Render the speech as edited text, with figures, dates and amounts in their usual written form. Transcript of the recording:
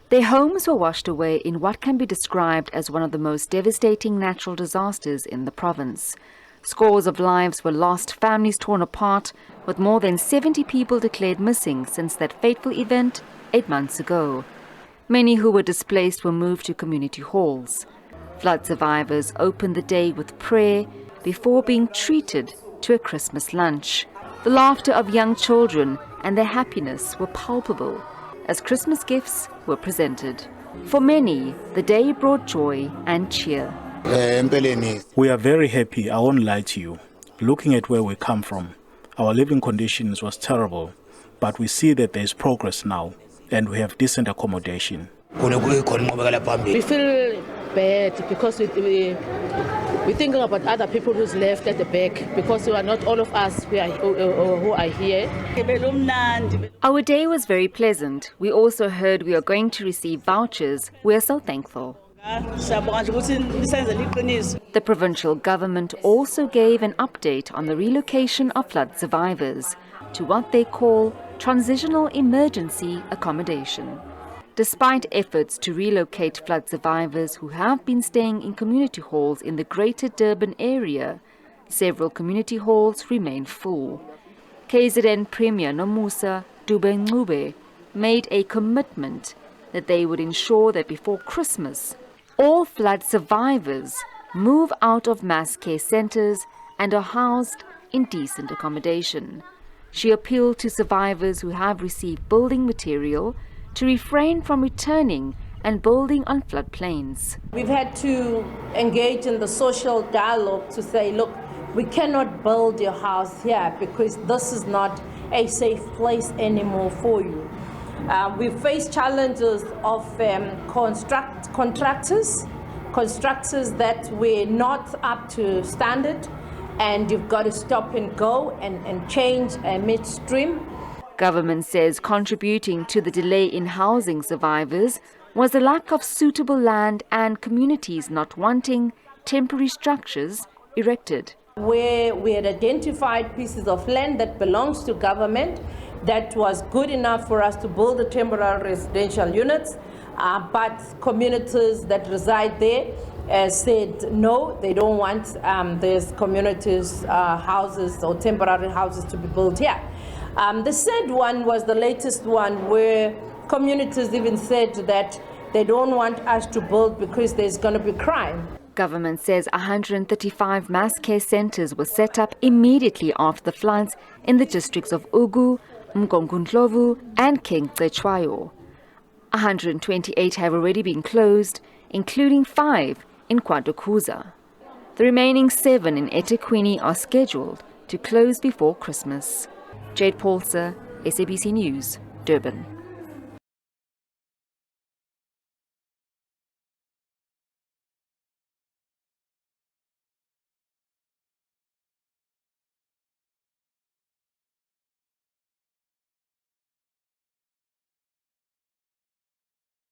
Their homes were washed away in what can be described as one of the most devastating natural disasters in the province. Scores of lives were lost, families torn apart, with more than 70 people declared missing since that fateful event 8 months ago. Many who were displaced were moved to community halls. Flood survivors opened the day with prayer before being treated to a Christmas lunch. The laughter of young children and their happiness were palpable as Christmas gifts were presented. For many, the day brought joy and cheer. We are very happy, I won't lie to you. Looking at where we come from, our living conditions was terrible, but we see that there is progress now and we have decent accommodation. We feel bad because we're thinking about other people who's left at the back, because we are not all of us who are here. Our day was very pleasant. We also heard we are going to receive vouchers. We are so thankful. The provincial government also gave an update on the relocation of flood survivors to what they call transitional emergency accommodation. Despite efforts to relocate flood survivors who have been staying in community halls in the greater Durban area, several community halls remain full. KZN Premier Nomusa Durban made a commitment that they would ensure that before Christmas, all flood survivors move out of mass care centres and are housed in decent accommodation. She appealed to survivors who have received building material to refrain from returning and building on floodplains. We've had to engage in the social dialogue to say, look, we cannot build your house here because this is not a safe place anymore for you. We face challenges of contractors that were not up to standard, and you've got to stop and go and change midstream. Government says contributing to the delay in housing survivors was the lack of suitable land and communities not wanting temporary structures erected. Where we had identified pieces of land that belongs to government that was good enough for us to build the temporary residential units, but communities that reside there said no, they don't want these communities' houses or temporary houses to be built here. The third one was the latest one where communities even said that they don't want us to build because there's going to be crime. Government says 135 mass care centres were set up immediately after the floods in the districts of Ugu, Mgongundlovu and Kengcechwayo. 128 have already been closed, including 5 in KwaZulu-Natal. The remaining 7 in eThekwini are scheduled to close before Christmas. Jade Paulser, SABC News, Durban.